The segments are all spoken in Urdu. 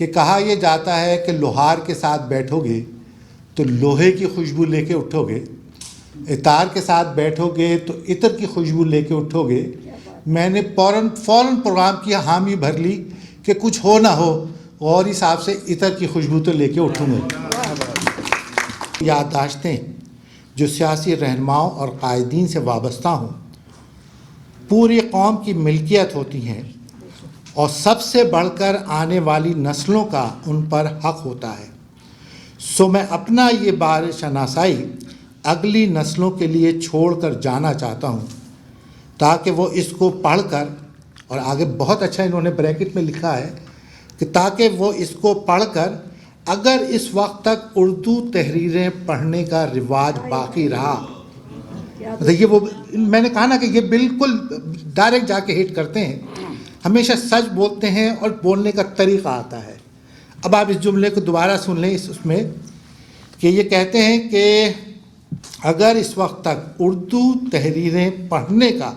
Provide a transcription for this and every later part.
کہ کہا یہ جاتا ہے کہ لوہار کے ساتھ بیٹھو گے تو لوہے کی خوشبو لے کے اٹھو گے، اتار کے ساتھ بیٹھو گے تو عطر کی خوشبو لے کے اٹھو گے۔ میں نے فوراً پروگرام کی حامی بھر لی کہ کچھ ہو نہ ہو غوری صاحب سے عطر کی خوشبو تو لے کے اٹھوں گا۔ یادداشتیں جو سیاسی رہنماؤں اور قائدین سے وابستہ ہوں پوری قوم کی ملکیت ہوتی ہیں، اور سب سے بڑھ کر آنے والی نسلوں کا ان پر حق ہوتا ہے۔ سو میں اپنا یہ بار شناسائی اگلی نسلوں کے لیے چھوڑ کر جانا چاہتا ہوں، تاکہ وہ اس کو پڑھ کر، اور آگے بہت اچھا انہوں نے بریکٹ میں لکھا ہے کہ تاکہ وہ اس کو پڑھ کر اگر اس وقت تک اردو تحریریں پڑھنے کا رواج باقی رہا، یہ وہ میں نے کہا نا کہ یہ بالکل ڈائریکٹ جا کے ہٹ کرتے ہیں، ہمیشہ سچ بولتے ہیں اور بولنے کا طریقہ آتا ہے۔ اب آپ اس جملے کو دوبارہ سن لیں اس میں کہ یہ کہتے ہیں کہ اگر اس وقت تک اردو تحریریں پڑھنے کا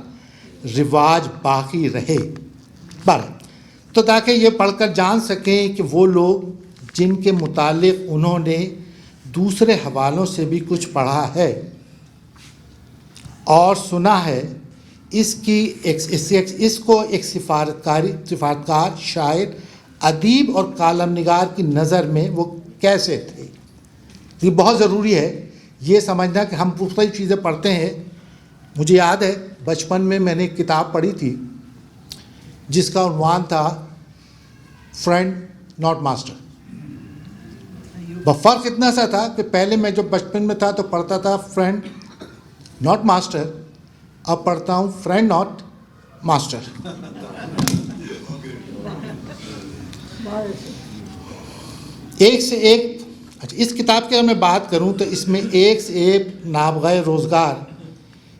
رواج باقی رہے تو تاکہ یہ پڑھ کر جان سکیں کہ وہ لوگ جن کے متعلق انہوں نے دوسرے حوالوں سے بھی کچھ پڑھا ہے اور سنا ہے، اس کو ایک سفارتکار، شاعر، ادیب اور کالم نگار کی نظر میں وہ کیسے تھے۔ یہ بہت ضروری ہے یہ سمجھنا کہ ہم مختلف چیزیں پڑھتے ہیں۔ مجھے یاد ہے بچپن میں میں نے ایک کتاب پڑھی تھی جس کا عنوان تھا فرینڈ ناٹ ماسٹر۔ فرق اتنا سا تھا کہ پہلے میں جب بچپن میں تھا تو پڑھتا تھا فرینڈ ناٹ ماسٹر، اب پڑھتا ہوں فرینڈ ناٹ ماسٹر۔ ایک سے ایک، اچھا اس کتاب کی اگر میں بات کروں تو اس میں ایک سے ایک نابغہ روزگار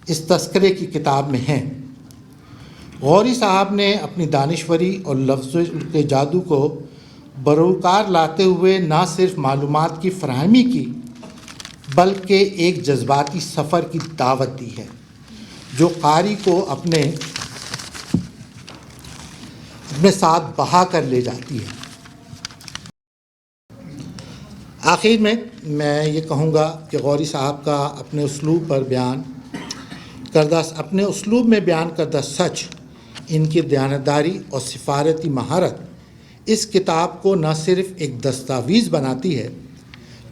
اس تذکرے کی کتاب میں ہیں۔ غوری صاحب نے اپنی دانشوری اور لفظ کے جادو کو بروکار لاتے ہوئے نہ صرف معلومات کی فراہمی کی بلکہ ایک جذباتی سفر کی دعوت دی ہے جو قاری کو اپنے ساتھ بہا کر لے جاتی ہے۔ آخر میں یہ کہوں گا کہ غوری صاحب کا اپنے اسلوب میں بیان کردہ سچ، ان کی دیانتداری اور سفارتی مہارت اس کتاب کو نہ صرف ایک دستاویز بناتی ہے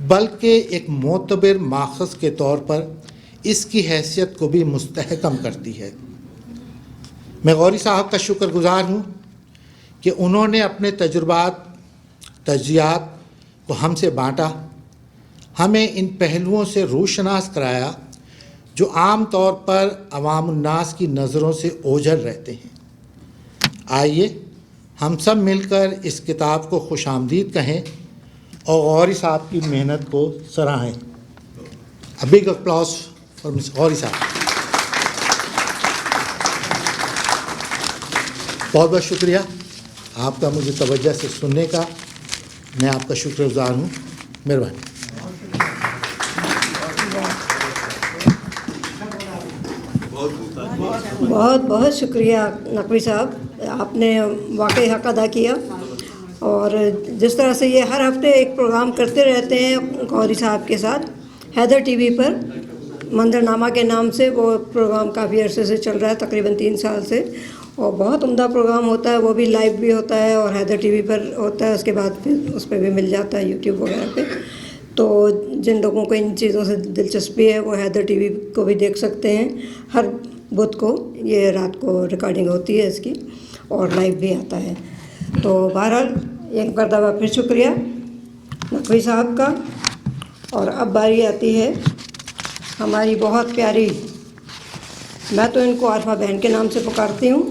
بلکہ ایک معتبر ماخذ کے طور پر اس کی حیثیت کو بھی مستحکم کرتی ہے۔ میں غوری صاحب کا شکر گزار ہوں کہ انہوں نے اپنے تجربات، تجزیات کو ہم سے بانٹا، ہمیں ان پہلوؤں سے روشناس کرایا جو عام طور پر عوام الناس کی نظروں سے اوجھل رہتے ہیں۔ آئیے ہم سب مل کر اس کتاب کو خوش آمدید کہیں اور غوری صاحب کی محنت کو سراہیں۔ A big applause for Mr. Ghori صاحب۔ بہت بہت شکریہ آپ کا مجھے توجہ سے سننے کا، میں آپ کا شکر گزار ہوں۔ مہربانی۔ بہت بہت شکریہ نقوی صاحب، آپ نے واقعی حق ادا کیا، اور جس طرح سے یہ ہر ہفتے ایک پروگرام کرتے رہتے ہیں غوری صاحب کے ساتھ حیدر ٹی وی پر، منظرنامہ کے نام سے وہ پروگرام کافی عرصے سے چل رہا ہے، تقریباً 3 سال سے، اور بہت عمدہ پروگرام ہوتا ہے، وہ بھی لائیو بھی ہوتا ہے اور حیدر ٹی وی پر ہوتا ہے، اس کے بعد پھر اس پہ بھی مل جاتا ہے یوٹیوب وغیرہ پہ۔ تو جن لوگوں کو ان چیزوں سے دلچسپی ہے وہ حیدر ٹی وی کو بھی دیکھ سکتے ہیں۔ ہر بدھ کو یہ رات کو ریکارڈنگ ہوتی ہے اس کی، اور لائیو بھی آتا ہے۔ تو بہرحال ایک مرتبہ پھر شکریہ نقوی صاحب کا۔ اور اب باری آتی ہے ہماری بہت پیاری، میں تو ان کو عارفہ بہن کے نام سے پکارتی ہوں،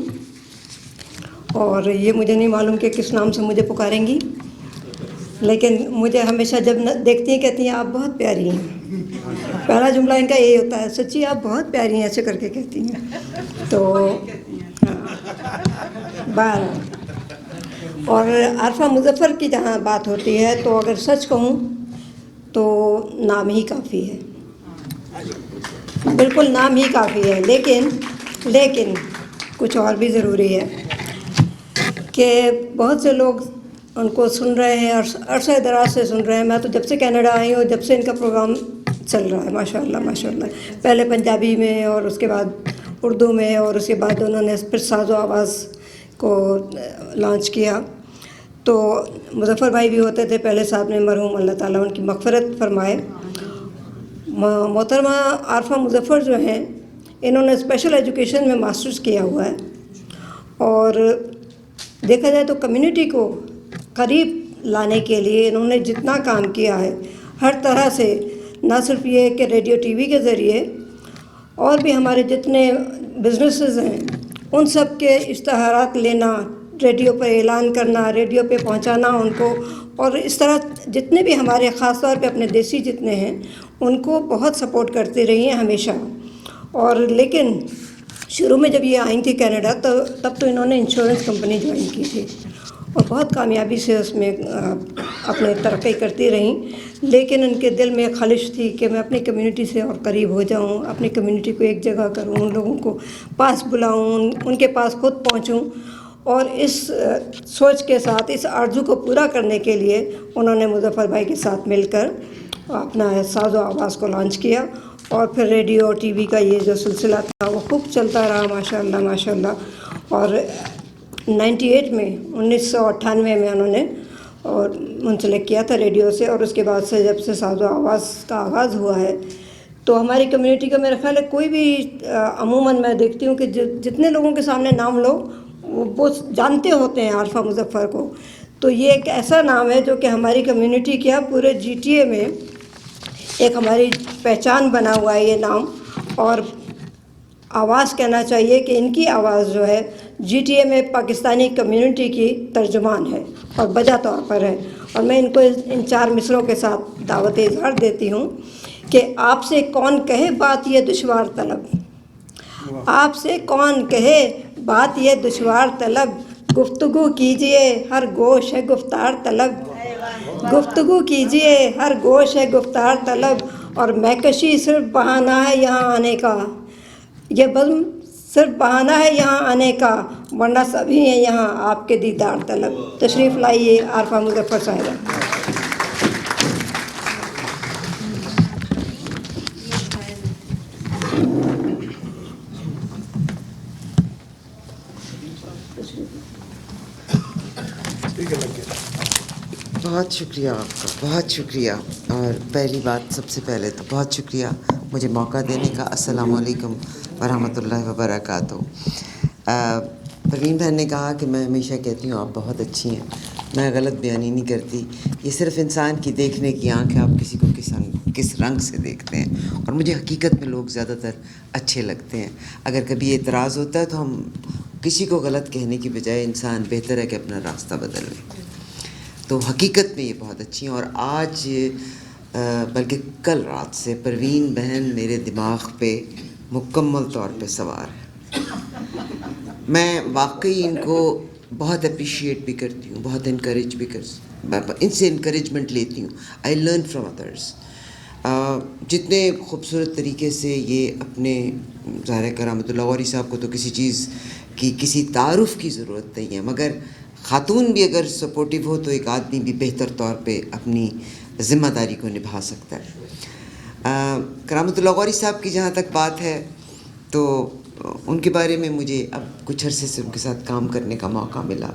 اور یہ مجھے نہیں معلوم کہ کس نام سے مجھے پکاریں گی، لیکن مجھے ہمیشہ جب دیکھتی ہیں کہتی ہیں آپ بہت پیاری ہیں۔ پہلا جملہ ان کا یہی ہوتا ہے، سچی آپ بہت پیاری ہیں، ایسے کر کے کہتی ہیں۔ تو بہرحال، اور عارفہ مظفر کی جہاں بات ہوتی ہے تو اگر سچ کہوں تو نام ہی کافی ہے، بالکل نام ہی کافی ہے، لیکن کچھ اور بھی ضروری ہے کہ بہت سے لوگ ان کو سن رہے ہیں اور عرصہ دراز سے سن رہے ہیں. میں تو جب سے کینیڈا آئی ہوں جب سے ان کا پروگرام چل رہا ہے ماشاء اللہ ماشاء اللہ. پہلے پنجابی میں اور اس کے بعد اردو میں اور اس کے بعد انہوں نے پھر ساز و آواز کو لانچ کیا. تو مظفر بھائی بھی ہوتے تھے پہلے صاحب نے مرحوم، اللہ تعالیٰ ان کی مغفرت فرمائے. محترمہ عارفہ مظفر جو ہیں انہوں نے اسپیشل ایجوکیشن میں ماسٹرز کیا ہوا ہے اور دیکھا جائے تو کمیونٹی کو قریب لانے کے لیے انہوں نے جتنا کام کیا ہے ہر طرح سے، نہ صرف یہ کہ ریڈیو ٹی وی کے ذریعے، اور بھی ہمارے جتنے بزنسز ہیں ان سب کے اشتہارات لینا، ریڈیو پر اعلان کرنا، ریڈیو پہ پہنچانا ان کو، اور اس طرح جتنے بھی ہمارے خاص طور پہ اپنے دیسی جتنے ہیں ان کو بہت سپورٹ کرتی رہی ہیں ہمیشہ. اور لیکن شروع میں جب یہ آئی تھی کینیڈا تب تو انہوں نے انشورنس کمپنی جوائن کی تھی اور بہت کامیابی سے اس میں اپنے ترقی کرتی رہیں. لیکن ان کے دل میں ایک خواہش تھی کہ میں اپنی کمیونٹی سے اور قریب ہو جاؤں، اپنی کمیونٹی کو ایک جگہ کروں، ان لوگوں کو پاس بلاؤں، ان کے پاس خود پہنچوں. اور اس سوچ کے ساتھ، اس آرزو کو پورا کرنے کے لیے انہوں نے مظفر بھائی کے ساتھ مل کر اپنا ساز و آواز کو لانچ کیا. اور پھر ریڈیو اور ٹی وی کا یہ جو سلسلہ تھا وہ خوب چلتا رہا ماشاء اللہ ماشاء اللہ. اور 98 میں 1998 میں انہوں نے اور منسلک کیا تھا ریڈیو سے. اور اس کے بعد سے جب سے ساز و آواز کا آغاز ہوا ہے تو ہماری کمیونٹی کا میرا خیال ہے کوئی بھی عموماً میں دیکھتی ہوں کہ جتنے لوگوں کے سامنے نام لو وہ جانتے ہوتے ہیں عارفہ مظفر کو. تو یہ ایک ایسا نام ہے جو کہ ہماری کمیونٹی کیا پورے جی ٹی اے میں ایک ہماری پہچان بنا ہوا ہے یہ نام. اور آواز کہنا چاہیے کہ ان کی آواز جو ہے جی ٹی اے میں پاکستانی کمیونٹی کی ترجمان ہے اور بجا طور پر ہے. اور میں ان کو ان 4 مصروں کے ساتھ دعوت اظہار دیتی ہوں کہ آپ سے کون کہے بات یہ دشوار طلب، آپ سے کون کہے بات یہ دشوار طلب، گفتگو کیجئے ہر گوش ہے گفتار طلب، گفتگو کیجئے ہر گوش ہے گفتار طلب. اور میکشی صرف بہانہ ہے یہاں آنے کا، یہ بزم صرف بہانہ ہے یہاں آنے کا، ورنہ سبھی ہیں یہاں آپ کے دیدار طلب. تشریف لائیے عارفہ مظفر صاحبہ. بہت شکریہ آپ کا، بہت شکریہ. اور پہلی بات، سب سے پہلے تو بہت شکریہ مجھے موقع دینے کا. السلام علیکم ورحمۃ اللہ وبرکاتہ. پروین بہن نے کہا کہ میں ہمیشہ کہتی ہوں آپ بہت اچھی ہیں. میں غلط بیانی نہیں کرتی. یہ صرف انسان کی دیکھنے کی آنکھ ہے، آپ کسی کو کس رنگ سے دیکھتے ہیں. اور مجھے حقیقت میں لوگ زیادہ تر اچھے لگتے ہیں. اگر کبھی اعتراض ہوتا ہے تو ہم کسی کو غلط کہنے کی بجائے انسان بہتر ہے کہ اپنا راستہ بدل لے. تو حقیقت میں یہ بہت اچھی ہیں. اور آج بلکہ کل رات سے پروین بہن میرے دماغ پہ مکمل طور پہ سوار ہے. میں واقعی ان کو بہت اپریشیٹ بھی کرتی ہوں، بہت انکریج بھی ان سے انکریجمنٹ لیتی ہوں. I learn from others. جتنے خوبصورت طریقے سے یہ اپنے ظاہر کرامت اللہ غوری صاحب کو تو کسی چیز کی کسی تعارف کی ضرورت نہیں ہے، مگر خاتون بھی اگر سپورٹیو ہو تو ایک آدمی بھی بہتر طور پہ اپنی ذمہ داری کو نبھا سکتا ہے. کرامت اللہ غوری صاحب کی جہاں تک بات ہے تو ان کے بارے میں مجھے اب کچھ عرصے سے ان کے ساتھ کام کرنے کا موقع ملا.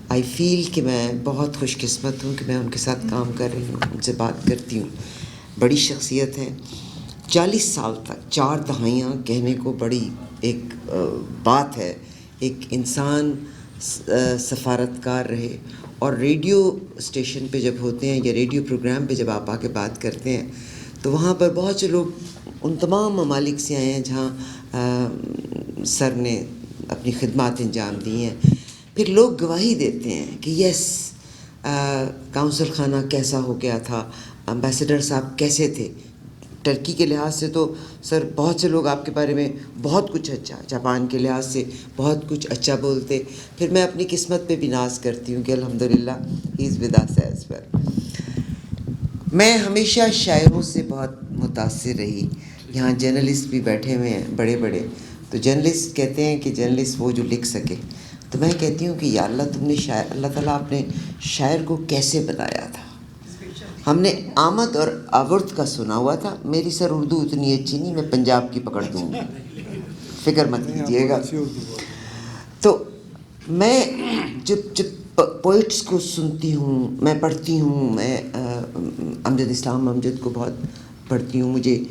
آئی فیل کہ میں بہت خوش قسمت ہوں کہ میں ان کے ساتھ کام کر رہی ہوں، ان سے بات کرتی ہوں. بڑی شخصیت ہے. 40 سال تک 4 دہائیاں کہنے کو بڑی ایک بات ہے. ایک انسان سفارتکار رہے اور ریڈیو اسٹیشن پہ جب ہوتے ہیں یا ریڈیو پروگرام پہ جب آپ آ کے بات کرتے ہیں تو وہاں پر بہت سے لوگ ان تمام ممالک سے آئے ہیں جہاں سر نے اپنی خدمات انجام دی ہیں. پھر لوگ گواہی دیتے ہیں کہ یس کونسل خانہ کیسا ہو گیا تھا، امبیسڈر صاحب کیسے تھے. ٹرکی کے لحاظ سے تو سر بہت سے لوگ آپ کے بارے میں بہت کچھ اچھا، جاپان کے لحاظ سے بہت کچھ اچھا بولتے. پھر میں اپنی قسمت پہ بھی ناز کرتی ہوں کہ الحمدللہ he is with us as well. میں ہمیشہ شاعروں سے بہت متاثر رہی. یہاں جرنلسٹ بھی بیٹھے ہوئے ہیں بڑے بڑے، تو جرنلسٹ کہتے ہیں کہ جرنلسٹ وہ جو لکھ سکے. تو میں کہتی ہوں کہ یا اللہ تم نے اللہ تعالیٰ آپ نے شاعر کو کیسے بنایا تھا. ہم نے آمد اور آورد کا سنا ہوا تھا. میری سر اردو اتنی اچھی نہیں، میں پنجاب کی پکڑ دوں گی، فکر مت کیجیے گا. تو میں جب پوئٹس کو سنتی ہوں، میں پڑھتی ہوں، میں امجد اسلام امجد کو بہت پڑھتی ہوں. مجھے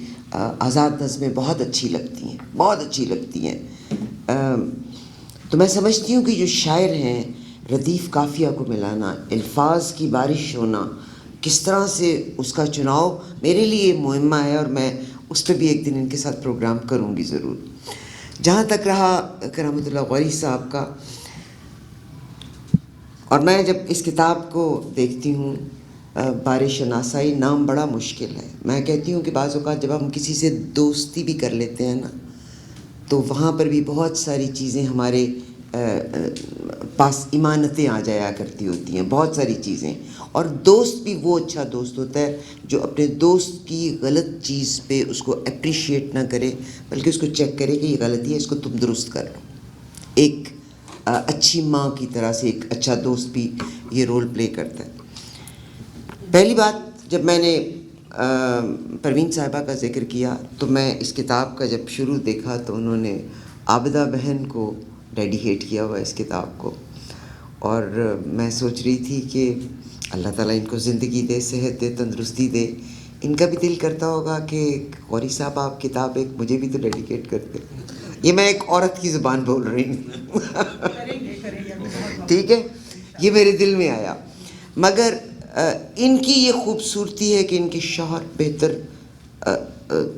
آزاد نظمیں بہت اچھی لگتی ہیں، بہت اچھی لگتی ہیں. تو میں سمجھتی ہوں کہ جو شاعر ہیں، ردیف قافیہ کو ملانا، الفاظ کی بارش ہونا، کس طرح سے اس کا چناؤ میرے لیے مہمہ ہے، اور میں اس پہ بھی ایک دن ان کے ساتھ پروگرام کروں گی ضرور. جہاں تک رہا کرامت اللہ غوری صاحب کا، اور میں جب اس کتاب کو دیکھتی ہوں، بار شناسائی نام بڑا مشکل ہے. میں کہتی ہوں کہ بعض اوقات جب ہم کسی سے دوستی بھی کر لیتے ہیں نا، تو وہاں پر بھی بہت ساری چیزیں ہمارے پاس ایمانتیں آ جایا کرتی ہوتی ہیں، بہت ساری چیزیں. اور دوست بھی وہ اچھا دوست ہوتا ہے جو اپنے دوست کی غلط چیز پہ اس کو اپریشیٹ نہ کرے، بلکہ اس کو چیک کرے کہ یہ غلطی ہے، اس کو تم درست کر لو. ایک اچھی ماں کی طرح سے ایک اچھا دوست بھی یہ رول پلے کرتا ہے. پہلی بات، جب میں نے پروین صاحبہ کا ذکر کیا تو میں اس کتاب کا جب شروع دیکھا تو انہوں نے عابدہ بہن کو ڈیڈیکیٹ کیا ہوا اس کتاب کو، اور میں سوچ رہی تھی کہ اللہ تعالیٰ ان کو زندگی دے، صحت دے، تندرستی دے. ان کا بھی دل کرتا ہوگا کہ غوری صاحب آپ کتاب ایک مجھے بھی تو ڈیڈیکیٹ کرتے. یہ میں ایک عورت کی زبان بول رہی ہوں، ٹھیک ہے، یہ میرے دل میں آیا. مگر ان کی یہ خوبصورتی ہے کہ ان کے شوہر بہتر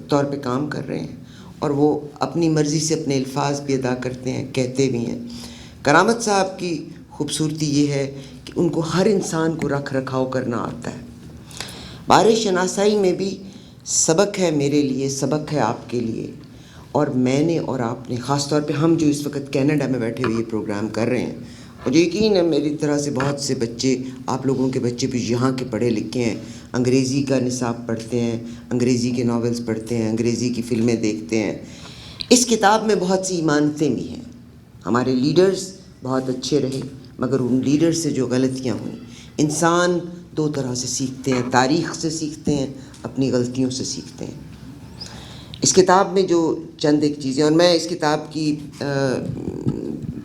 طور پہ کام کر رہے ہیں، اور وہ اپنی مرضی سے اپنے الفاظ بھی ادا کرتے ہیں، کہتے بھی ہیں. کرامت صاحب کی خوبصورتی یہ ہے کہ ان کو ہر انسان کو رکھ رکھاؤ کرنا آتا ہے. بار شناسائی میں بھی سبق ہے میرے لیے، سبق ہے آپ کے لیے، اور میں نے اور آپ نے، خاص طور پہ ہم جو اس وقت کینیڈا میں بیٹھے ہوئے یہ پروگرام کر رہے ہیں، مجھے یقین ہے میری طرح سے بہت سے بچے، آپ لوگوں کے بچے بھی یہاں کے پڑھے لکھے ہیں، انگریزی کا نصاب پڑھتے ہیں، انگریزی کے ناولز پڑھتے ہیں، انگریزی کی فلمیں دیکھتے ہیں. اس کتاب میں بہت سی ایمانتیں بھی ہیں. ہمارے لیڈرز بہت اچھے رہے، مگر ان لیڈر سے جو غلطیاں ہوئیں. انسان دو طرح سے سیکھتے ہیں، تاریخ سے سیکھتے ہیں، اپنی غلطیوں سے سیکھتے ہیں. اس کتاب میں جو چند ایک چیزیں، اور میں اس کتاب کی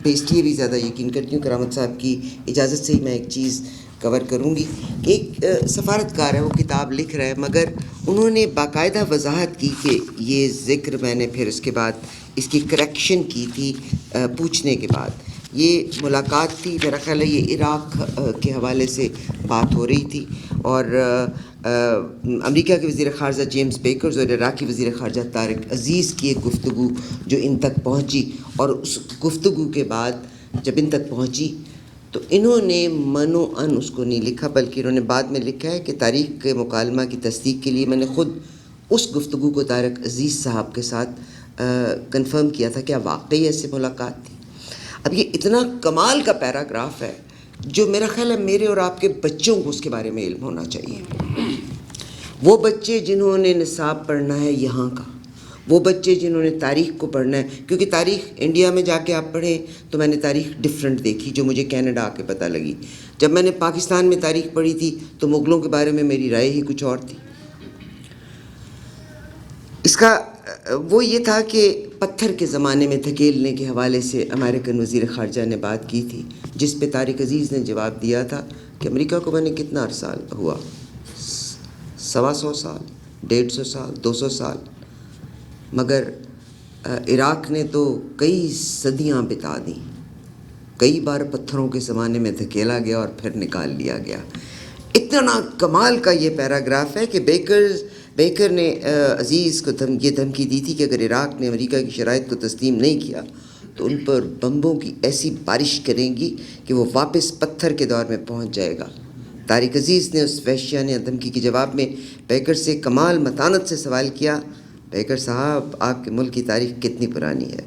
پہ اس لیے بھی زیادہ یقین کرتی ہوں، کرامت صاحب کی اجازت سے ہی میں ایک چیز کور کروں گی کہ ایک سفارتکار ہے، وہ کتاب لکھ رہا ہے، مگر انہوں نے باقاعدہ وضاحت کی کہ یہ ذکر میں نے پھر اس کے بعد اس کی کریکشن کی تھی پوچھنے کے بعد. یہ ملاقات تھی، میرا خیال ہے یہ عراق کے حوالے سے بات ہو رہی تھی، اور امریکہ کے وزیر خارجہ جیمز بیکرز اور عراقی وزیر خارجہ طارق عزیز کی ایک گفتگو جو ان تک پہنچی. اور اس گفتگو کے بعد جب ان تک پہنچی تو انہوں نے من و ان اس کو نہیں لکھا، بلکہ انہوں نے بعد میں لکھا ہے کہ تاریخ کے مکالمہ کی تصدیق کے لیے میں نے خود اس گفتگو کو طارق عزیز صاحب کے ساتھ کنفرم کیا تھا کیا واقعی ایسے ملاقات تھی. اب یہ اتنا کمال کا پیراگراف ہے جو میرا خیال ہے میرے اور آپ کے بچوں کو اس کے بارے میں علم ہونا چاہیے. وہ بچے جنہوں نے نصاب پڑھنا ہے یہاں کا، وہ بچے جنہوں نے تاریخ کو پڑھنا ہے، کیونکہ تاریخ انڈیا میں جا کے آپ پڑھیں تو میں نے تاریخ ڈیفرنٹ دیکھی جو مجھے کینیڈا آ کے پتہ لگی. جب میں نے پاکستان میں تاریخ پڑھی تھی تو مغلوں کے بارے میں میری رائے ہی کچھ اور تھی. اس کا وہ یہ تھا کہ پتھر کے زمانے میں دھکیلنے کے حوالے سے امریکن وزیر خارجہ نے بات کی تھی، جس پہ طارق عزیز نے جواب دیا تھا کہ امریکہ کو میں نے کتنا عرصہ ہوا، 125 سال، 150 سال، 200 سال، مگر عراق نے تو کئی صدیاں بتا دیں. کئی بار پتھروں کے زمانے میں دھکیلا گیا اور پھر نکال لیا گیا. اتنا کمال کا یہ پیراگراف ہے کہ بیکر نے عزیز کو یہ دھمکی دی تھی کہ اگر عراق نے امریکہ کی شرائط کو تسلیم نہیں کیا تو ان پر بمبوں کی ایسی بارش کریں گی کہ وہ واپس پتھر کے دور میں پہنچ جائے گا. طارق عزیز نے اس وحشیانہ دھمکی کے جواب میں بیکر سے کمال متانت سے سوال کیا، بیکر صاحب آپ کے ملک کی تاریخ کتنی پرانی ہے؟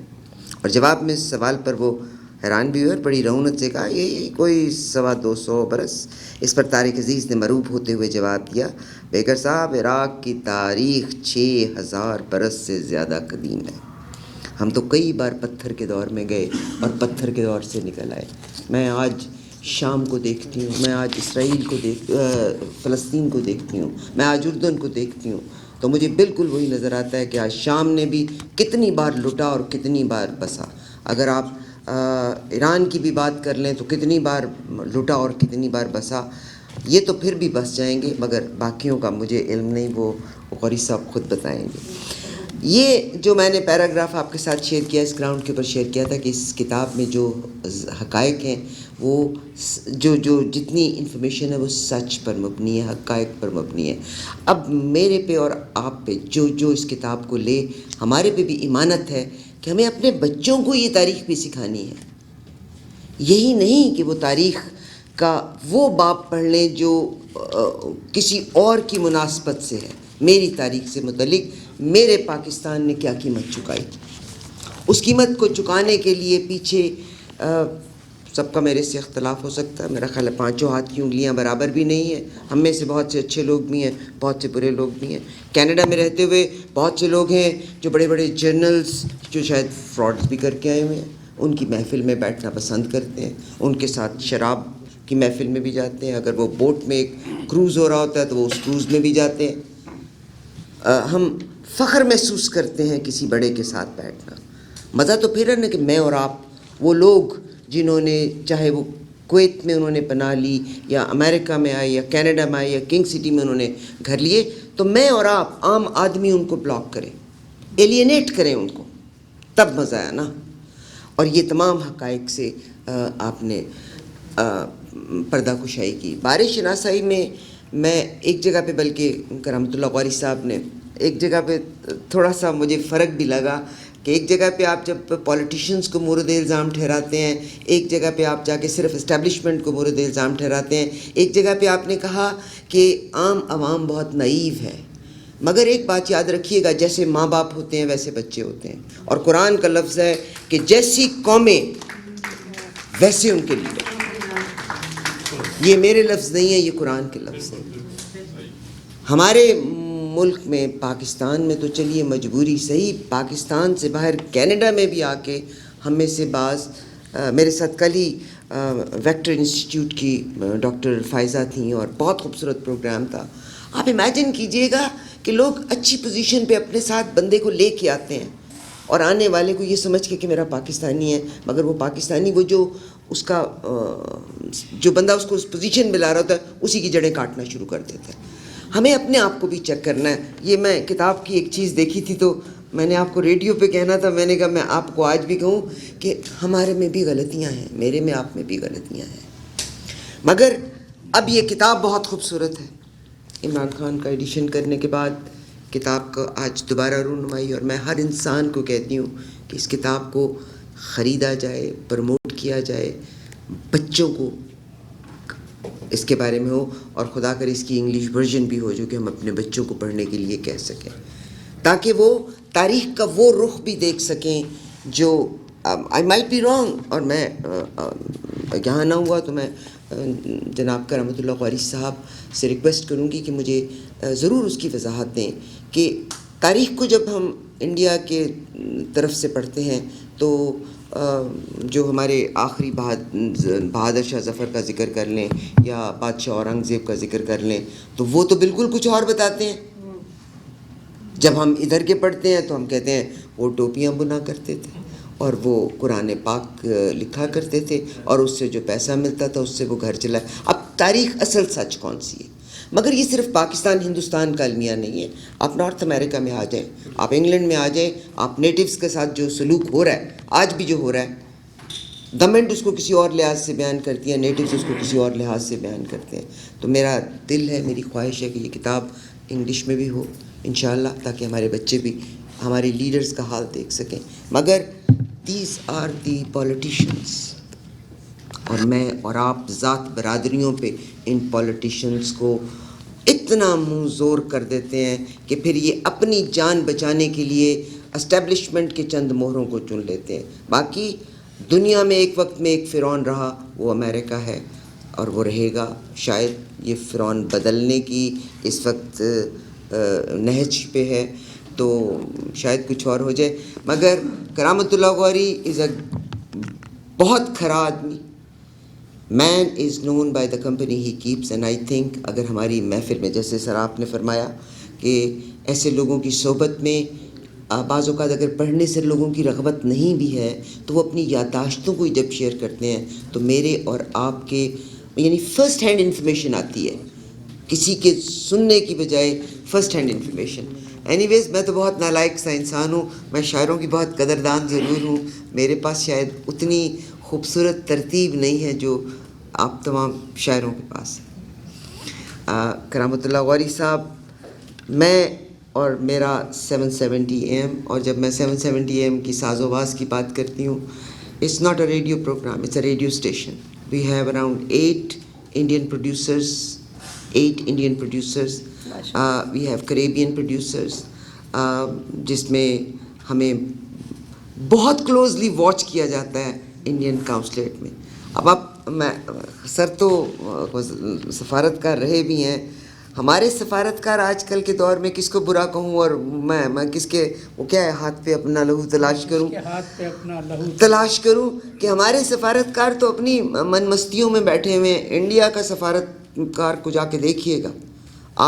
اور جواب میں سوال پر وہ حیران بھی ہوئے اور بڑی رونت سے کہا یہ کوئی 250 برس. اس پر طارق عزیز نے مروب ہوتے ہوئے جواب دیا، بیکر صاحب عراق کی تاریخ 6000 برس سے زیادہ قدیم ہے. ہم تو کئی بار پتھر کے دور میں گئے اور پتھر کے دور سے نکل آئے. میں آج شام کو دیکھتی ہوں, میں آج اسرائیل کو فلسطین کو دیکھتی ہوں, میں آج اردن کو دیکھتی ہوں, تو مجھے بالکل وہی نظر آتا ہے کہ آج شام نے بھی کتنی بار لٹا اور کتنی بار بسا. اگر آپ ایران کی بھی بات کر لیں تو کتنی بار لٹا اور کتنی بار بسا. یہ تو پھر بھی بس جائیں گے, مگر باقیوں کا مجھے علم نہیں, وہ قاری صاحب خود بتائیں گے. یہ جو میں نے پیراگراف آپ کے ساتھ شیئر کیا, اس گراؤنڈ کے اوپر شیئر کیا تھا کہ اس کتاب میں جو حقائق ہیں وہ جو جتنی انفارمیشن ہے وہ سچ پر مبنی ہے, حقائق پر مبنی ہے. اب میرے پہ اور آپ پہ جو اس کتاب کو لے, ہمارے پہ بھی امانت ہے کہ ہمیں اپنے بچوں کو یہ تاریخ بھی سکھانی ہے. یہی نہیں کہ وہ تاریخ کا وہ باب پڑھ لیں جو کسی اور کی مناسبت سے ہے. میری تاریخ سے متعلق میرے پاکستان نے کیا قیمت چکائی, اس قیمت کو چکانے کے لیے پیچھے سب کا میرے سے اختلاف ہو سکتا ہے. میرا خیال ہے پانچوں ہاتھ کی انگلیاں برابر بھی نہیں ہیں. ہم میں سے بہت سے اچھے لوگ بھی ہیں, بہت سے برے لوگ بھی ہیں. کینیڈا میں رہتے ہوئے بہت سے لوگ ہیں جو بڑے بڑے جرنلز جو شاید فراڈز بھی کر کے آئے ہوئے ہیں, ان کی محفل میں بیٹھنا پسند کرتے ہیں, ان کے ساتھ شراب کی محفل میں بھی جاتے ہیں. اگر وہ بوٹ میں ایک کروز ہو رہا ہوتا ہے تو وہ اس کروز میں بھی جاتے ہیں. ہم فخر محسوس کرتے ہیں کسی بڑے کے ساتھ بیٹھنا. مزہ تو پھر ہے نا کہ میں اور آپ, وہ لوگ جنہوں نے چاہے وہ کویت میں انہوں نے پناہ لی, یا امریکہ میں آئے, یا کینیڈا میں آئے, یا کنگ سٹی میں انہوں نے گھر لیے, تو میں اور آپ عام آدمی ان کو بلاک کریں, ایلینیٹ کریں ان کو, تب مزہ آیا نا. اور یہ تمام حقائق سے آپ نے پردہ کشائی کی. بارش شناسائی میں ایک جگہ پہ, بلکہ کرامت اللہ قاری صاحب نے ایک جگہ پہ تھوڑا سا مجھے فرق بھی لگا کہ ایک جگہ پہ آپ جب پولیٹیشنز کو مورد الزام ٹھہراتے ہیں, ایک جگہ پہ آپ جا کے صرف اسٹیبلشمنٹ کو مورد الزام ٹھہراتے ہیں, ایک جگہ پہ آپ نے کہا کہ عام عوام بہت نائیو ہے. مگر ایک بات یاد رکھیے گا, جیسے ماں باپ ہوتے ہیں ویسے بچے ہوتے ہیں, اور قرآن کا لفظ ہے کہ جیسی قومیں ویسے ان کے لیڈر. یہ میرے لفظ نہیں ہے, یہ قرآن کے لفظ ہیں. ہمارے ملک میں, پاکستان میں تو چلیے مجبوری صحیح, پاکستان سے باہر کینیڈا میں بھی آ کے ہم میں سے بعض, میرے ساتھ کل ہی ویکٹر انسٹیٹیوٹ کی ڈاکٹر فائزہ تھیں اور بہت خوبصورت پروگرام تھا. آپ امیجن کیجئے گا کہ لوگ اچھی پوزیشن پہ اپنے ساتھ بندے کو لے کے آتے ہیں, اور آنے والے کو یہ سمجھ کے کہ میرا پاکستانی ہے, مگر وہ پاکستانی, وہ جو اس کا جو بندہ اس کو اس پوزیشن میں لا رہا ہوتا ہے, اسی کی جڑیں کاٹنا شروع کر دیتا ہے. ہمیں اپنے آپ کو بھی چیک کرنا ہے. یہ میں کتاب کی ایک چیز دیکھی تھی تو میں نے آپ کو ریڈیو پہ کہنا تھا, میں نے کہا میں آپ کو آج بھی کہوں کہ ہمارے میں بھی غلطیاں ہیں, میرے میں آپ میں بھی غلطیاں ہیں. مگر اب یہ کتاب بہت خوبصورت ہے. عمران خان کا ایڈیشن کرنے کے بعد کتاب کا آج دوبارہ رونمائی, اور میں ہر انسان کو کہتی ہوں کہ اس کتاب کو خریدا جائے, پروموٹ کیا جائے, بچوں کو اس کے بارے میں ہو, اور خدا کرے اس کی انگلش ورژن بھی ہو جو کہ ہم اپنے بچوں کو پڑھنے کے لیے کہہ سکیں, تاکہ وہ تاریخ کا وہ رخ بھی دیکھ سکیں جو آئی مائٹ بی رانگ. اور میں یہاں نہ ہوا تو میں جناب کرامت اللہ قاری صاحب سے ریکویسٹ کروں گی کہ مجھے ضرور اس کی وضاحت دیں کہ تاریخ کو جب ہم انڈیا کے طرف سے پڑھتے ہیں تو جو ہمارے آخری بہادر شاہ ظفر کا ذکر کر لیں یا بادشاہ اورنگزیب کا ذکر کر لیں تو وہ تو بالکل کچھ اور بتاتے ہیں. جب ہم ادھر کے پڑھتے ہیں تو ہم کہتے ہیں وہ ٹوپیاں بنا کرتے تھے اور وہ قرآن پاک لکھا کرتے تھے اور اس سے جو پیسہ ملتا تھا اس سے وہ گھر چلائے. اب تاریخ اصل سچ کون سی ہے؟ مگر یہ صرف پاکستان ہندوستان کا المیہ نہیں ہے. آپ نارتھ امریکہ میں آ جائیں, آپ انگلینڈ میں آ جائیں, آپ نیٹیوز کے ساتھ جو سلوک ہو رہا ہے, آج بھی جو ہو رہا ہے, گورنمنٹ اس کو کسی اور لحاظ سے بیان کرتی ہے, نیٹیوز اس کو کسی اور لحاظ سے بیان کرتے ہیں. تو میرا دل ہے, میری خواہش ہے کہ یہ کتاب انگلش میں بھی ہو انشاءاللہ, تاکہ ہمارے بچے بھی ہمارے لیڈرز کا حال دیکھ سکیں. مگر دیز آر دی پولیٹیشنز, اور میں اور آپ ذات برادریوں پہ ان پولیٹیشنز کو اتنا منہ زور کر دیتے ہیں کہ پھر یہ اپنی جان بچانے کے لیے اسٹیبلشمنٹ کے چند مہروں کو چن لیتے ہیں. باقی دنیا میں ایک وقت میں ایک فرعون رہا, وہ امریکہ ہے اور وہ رہے گا. شاید یہ فرعون بدلنے کی اس وقت نہج پہ ہے. تو شاید کچھ اور ہو جائے. مگر کرامت اللہ غوری از اے بہت کھرا آدمی. Man is known by the company he keeps. And I think اگر ہماری محفل میں, جیسے سر آپ نے فرمایا کہ ایسے لوگوں کی صحبت میں بعض اوقات اگر پڑھنے سے لوگوں کی رغبت نہیں بھی ہے تو وہ اپنی یادداشتوں کو جب شیئر کرتے ہیں تو میرے اور آپ کے یعنی فرسٹ ہینڈ انفارمیشن آتی ہے, کسی کے سننے کی بجائے فرسٹ ہینڈ انفارمیشن. اینی ویز میں تو بہت نالائق سا انسان ہوں. میں شاعروں کی بہت قدردان ضرور ہوں. میرے پاس شاید اتنی خوبصورت ترتیب نہیں ہے جو آپ تمام شاعروں کے پاس ہے. کرامت اللہ غوری صاحب, میں اور میرا 770 AM, اور جب میں 770 AM کی ساز و آواز کی بات کرتی ہوں, it's not a radio program, it's a radio station. We have around 8 Indian producers, we have Caribbean producers, جس میں ہمیں بہت کلوزلی واچ کیا جاتا ہے انڈین کاؤنسلیٹ میں. اب میں سر تو سفارتکار رہے بھی ہیں. ہمارے سفارتکار آج کل کے دور میں کس کو برا کہوں, اور میں کس کے وہ کیا ہے ہاتھ پہ اپنا لہو تلاش کروں کہ ہمارے سفارتکار تو اپنی من مستیوں میں بیٹھے ہوئے ہیں. انڈیا کا سفارتکار کو جا کے دیکھیے گا,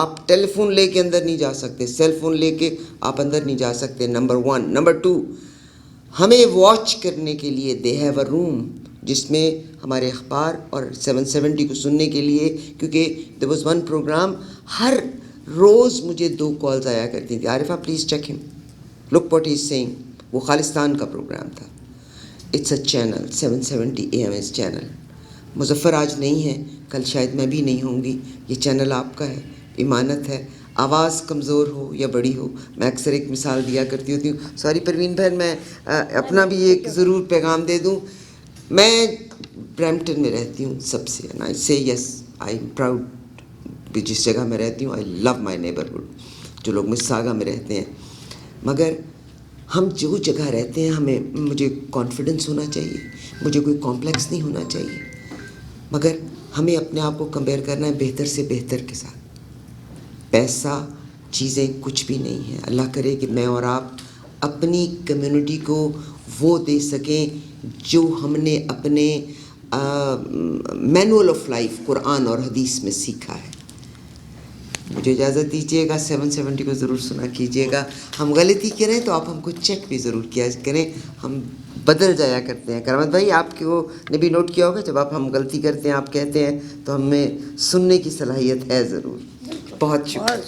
آپ ٹیلی فون لے کے اندر نہیں جا سکتے, سیل فون لے کے آپ اندر نہیں جا سکتے. نمبر 1. نمبر 2, ہمیں واچ کرنے کے لیے دے ہیو اے روم جس میں ہمارے اخبار اور 770 کو سننے کے لیے, کیونکہ دیر واز ون پروگرام, ہر روز مجھے 2 کالز آیا کرتی تھی, عارفہ پلیز چیک ہم, look what he is seeing. وہ خالصتان کا پروگرام تھا. It's a channel, 770 AM channel. Muzaffar آج نہیں ہے, کل شاید میں بھی نہیں ہوں گی. یہ چینل آپ کا ہے, امانت ہے. آواز کمزور ہو یا بڑی ہو, میں اکثر ایک مثال دیا کرتی ہوتی ہوں. سوری پروین بہن, میں اپنا بھی ایک ضرور پیغام دے دوں. میں برمپٹن میں رہتی ہوں سب سے, اینڈ آئی سے یس آئی ایم پراؤڈ جس جگہ میں رہتی ہوں. آئی لو مائی نیبرہڈ. جو لوگ مساگا میں رہتے ہیں, مگر ہم جو جگہ رہتے ہیں مجھے کانفیڈنس ہونا چاہیے, مجھے کوئی کمپلیکس نہیں ہونا چاہیے, مگر ہمیں اپنے آپ کو کمپیئر کرنا ہے بہتر سے بہتر کے ساتھ. پیسہ چیزیں کچھ بھی نہیں ہیں. اللہ کرے کہ میں اور آپ اپنی کمیونٹی کو وہ دے سکیں جو ہم نے اپنے مینول آف لائف قرآن اور حدیث میں سیکھا ہے. مجھے اجازت دیجیے گا, 770 کو ضرور سنا کیجیے گا. ہم غلطی کریں تو آپ ہم کو چیک بھی ضرور کیا کریں, ہم بدل جایا کرتے ہیں. کرامت بھائی, آپ کی وہ نے بھی نوٹ کیا ہوگا, جب آپ ہم غلطی کرتے ہیں آپ کہتے ہیں تو ہمیں سننے کی صلاحیت ہے ضرور. بہت شکریہ.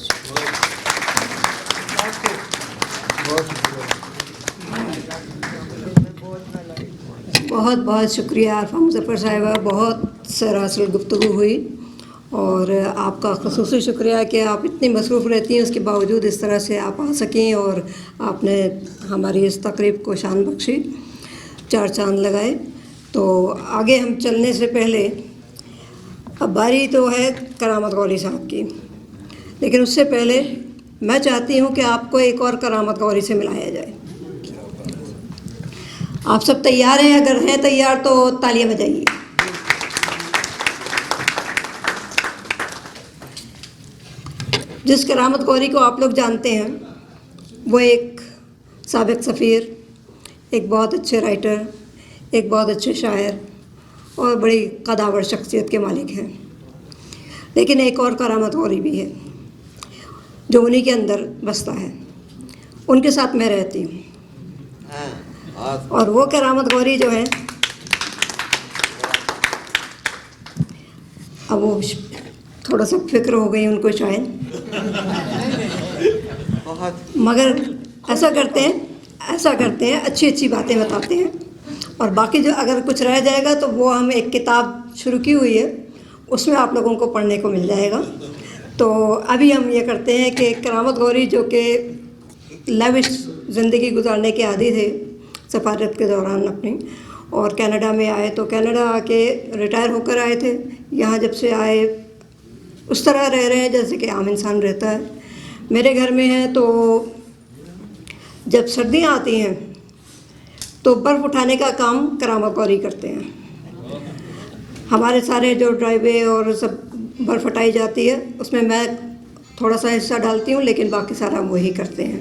بہت بہت شکریہ عارفہ مظفر صاحبہ. بہت سراسر گفتگو ہوئی, اور آپ کا خصوصی شکریہ کہ آپ اتنی مصروف رہتی ہیں, اس کے باوجود اس طرح سے آپ آ سکیں اور آپ نے ہماری اس تقریب کو شان بخشی, 4 چاند لگائے. تو آگے ہم چلنے سے پہلے اب باری تو ہے کرامت غوری صاحب کی, لیکن اس سے پہلے میں چاہتی ہوں کہ آپ کو ایک اور کرامت غوری سے ملایا جائے. آپ سب تیار ہیں؟ اگر ہیں تیار تو تالیاں بجائیے. جس کرامت غوری کو آپ لوگ جانتے ہیں وہ ایک سابق سفیر, ایک بہت اچھے رائٹر, ایک بہت اچھے شاعر اور بڑی قداور شخصیت کے مالک ہیں. لیکن ایک اور کرامت غوری بھی ہے جو انہی کے اندر بستا ہے. ان کے ساتھ میں رہتی ہوں, اور وہ کرامت غوری جو ہے, اب وہ تھوڑا سا فکر ہو گئی ان کو شاید, مگر ایسا کرتے ہیں اچھی اچھی باتیں بتاتے ہیں, اور باقی جو اگر کچھ رہ جائے گا تو وہ ہم ایک کتاب شروع کی ہوئی ہے, اس میں آپ لوگوں کو پڑھنے کو مل جائے گا. تو ابھی ہم یہ کرتے ہیں کہ کرامت غوری جو کہ لیوش زندگی گزارنے کے عادی تھے سفارت کے دوران اپنی, اور کینیڈا میں آئے تو کینیڈا آ کے ریٹائر ہو کر آئے تھے. یہاں جب سے آئے اس طرح رہ رہے ہیں جیسے کہ عام انسان رہتا ہے. میرے گھر میں ہیں تو جب سردیاں آتی ہیں تو برف اٹھانے کا کام کرامت غوری کرتے ہیں. ہمارے سارے جو ڈرائی وے اور سب برف ہٹائی جاتی ہے اس میں تھوڑا سا حصہ ڈالتی ہوں, لیکن باقی سارا وہی کرتے ہیں.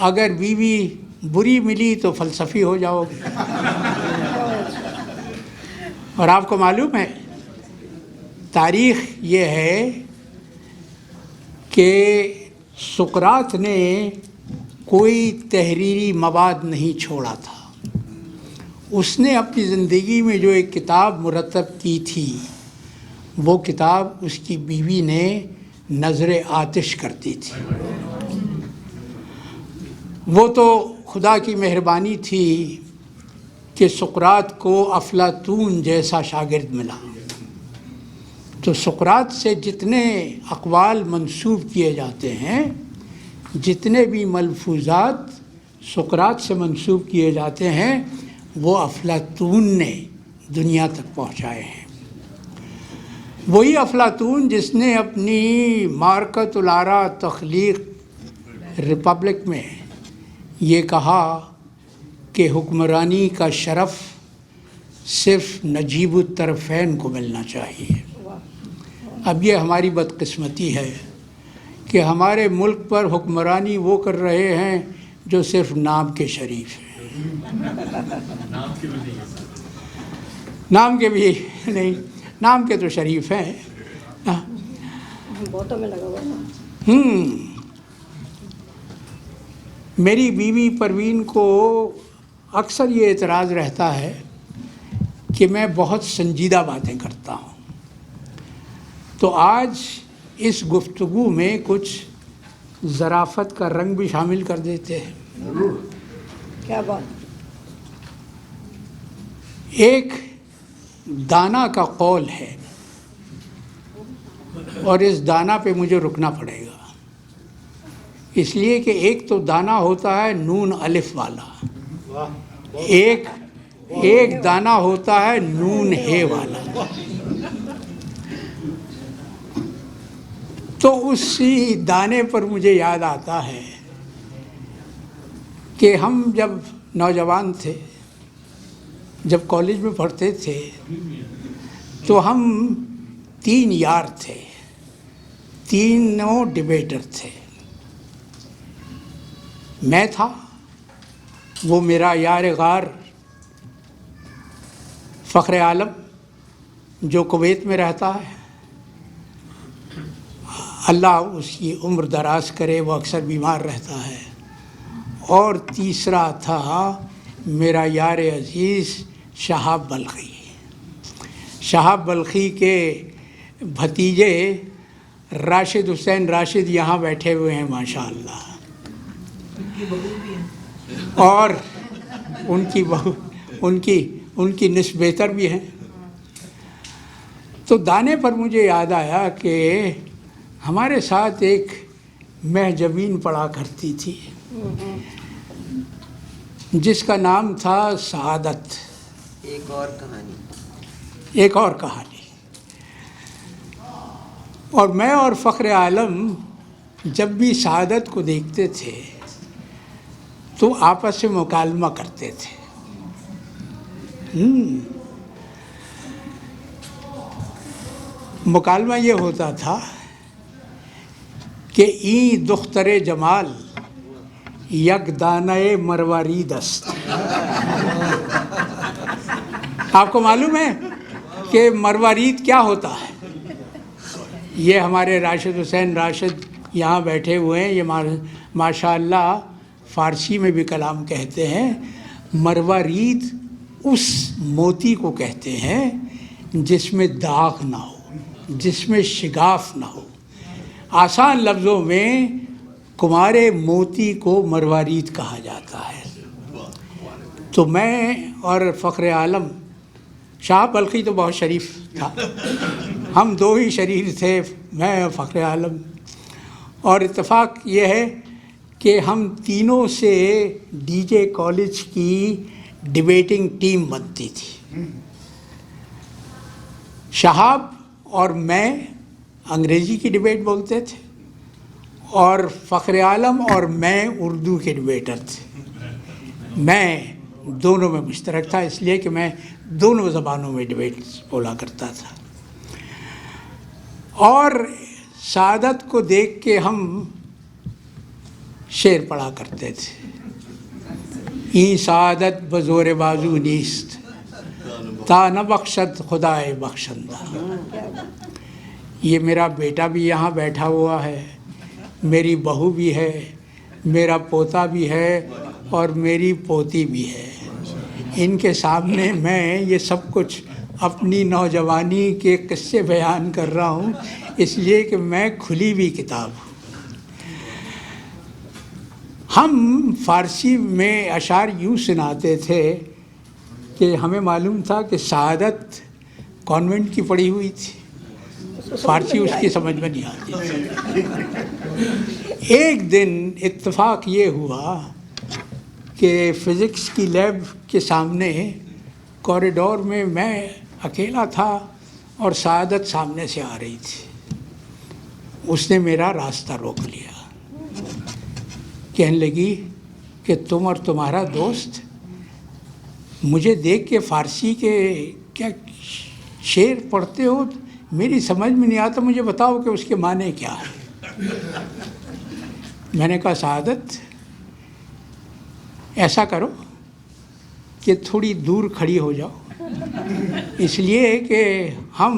اگر بیوی بری ملی تو فلسفی ہو جاؤ گے. اور آپ کو معلوم ہے تاریخ یہ ہے کہ سقراط نے کوئی تحریری مواد نہیں چھوڑا تھا. اس نے اپنی زندگی میں جو ایک کتاب مرتب کی تھی وہ کتاب اس کی بیوی نے نظر آتش کر دی تھی. وہ تو خدا کی مہربانی تھی کہ سقراط کو افلاطون جیسا شاگرد ملا. تو سقراط سے جتنے اقوال منسوب کیے جاتے ہیں، جتنے بھی ملفوظات سقراط سے منسوب کیے جاتے ہیں، وہ افلاطون نے دنیا تک پہنچائے ہیں. وہی افلاطون جس نے اپنی مارکۃ الآراء تخلیق ریپبلک میں یہ کہا کہ حکمرانی کا شرف صرف نجیب الطرفین کو ملنا چاہیے. اب یہ ہماری بدقسمتی ہے کہ ہمارے ملک پر حکمرانی وہ کر رہے ہیں جو صرف نام کے شریف ہیں. نام کے بھی نہیں، نام کے تو شریف ہیں. بہتوں میں لگا ہوا ہے. میری بیوی پروین کو اکثر یہ اعتراض رہتا ہے کہ میں بہت سنجیدہ باتیں کرتا ہوں. تو آج اس گفتگو میں کچھ ظرافت کا رنگ بھی شامل کر دیتے ہیں. کیا بات. ایک دانا کا قول ہے اور اس دانا پہ مجھے رکنا پڑے گا، اس لیے کہ ایک تو دانا ہوتا ہے نون الف والا، ایک دانا ہوتا ہے نون ہے والا. تو اسی دانے پر مجھے یاد آتا ہے کہ ہم جب نوجوان تھے، جب کالج میں پڑھتے تھے، تو ہم 3 یار تھے، تینوں ڈبیٹر تھے. میں تھا، وہ میرا یار غار فخر عالم جو کویت میں رہتا ہے، اللہ اس کی عمر دراز کرے، وہ اکثر بیمار رہتا ہے. اور تیسرا تھا میرا یار عزیز شہاب بلخی. شہاب بلخی کے بھتیجے راشد حسین راشد یہاں بیٹھے ہوئے ہیں ماشاءاللہ، اور ان کی بہو ان کی نسبت بہتر بھی ہیں. تو دانے پر مجھے یاد آیا کہ ہمارے ساتھ ایک مہجبین پڑھا کرتی تھی جس کا نام تھا سعادت. ایک اور کہانی. اور میں اور فخر عالم جب بھی سعادت کو دیکھتے تھے تو آپس میں مکالمہ کرتے تھے. مکالمہ یہ ہوتا تھا کہ این دختر جمال یک دانہ مروارید است. آپ کو معلوم ہے کہ مروارید کیا ہوتا ہے؟ یہ ہمارے راشد حسین راشد یہاں بیٹھے ہوئے ہیں، یہ ماشاءاللہ فارسی میں بھی کلام کہتے ہیں. مروارید اس موتی کو کہتے ہیں جس میں داغ نہ ہو، جس میں شگاف نہ ہو. آسان لفظوں میں کمارے موتی کو مروارید کہا جاتا ہے. تو میں اور فخر عالم، شاہ بلخی تو بہت شریف تھا، ہم 2 ہی شریر تھے، میں اور فخر عالم. اور اتفاق یہ ہے کہ ہم تینوں سے ڈی جے کالج کی ڈیبیٹنگ ٹیم بنتی تھی. شہاب اور میں انگریزی کی ڈیبیٹ بولتے تھے، اور فخر عالم اور میں اردو کے ڈیبیٹر تھے. میں دونوں میں مشترک تھا، اس لیے کہ میں دونوں زبانوں میں ڈیبیٹ بولا کرتا تھا. اور سعادت کو دیکھ کے ہم شعر پڑھا کرتے تھے. این سعادت بزور بازو نیست تا نہ بخشد خدائے بخشندہ. یہ میرا بیٹا بھی یہاں بیٹھا ہوا ہے، میری بہو بھی ہے، میرا پوتا بھی ہے اور میری پوتی بھی ہے. ان کے سامنے میں یہ سب کچھ اپنی نوجوانی کے قصے بیان کر رہا ہوں، اس لیے کہ میں کھلی ہوئی کتاب ہوں. ہم فارسی میں اشعار یوں سناتے تھے کہ ہمیں معلوم تھا کہ سعادت کانوینٹ کی پڑھی ہوئی تھی، فارسی اس کی سمجھ میں نہیں آتی تھی. ایک دن اتفاق یہ ہوا کہ فزکس کی لیب کے سامنے کوریڈور میں اکیلا تھا اور سعادت سامنے سے آ رہی تھی. اس نے میرا راستہ روک لیا، کہنے لگی کہ تم اور تمہارا دوست مجھے دیکھ کے فارسی کے کیا شعر پڑھتے ہو، میری سمجھ میں نہیں آتا، مجھے بتاؤ کہ اس کے معنی کیا ہے. میں نے کہا سعادت ایسا کرو کہ تھوڑی دور کھڑی ہو جاؤ، اس لیے کہ ہم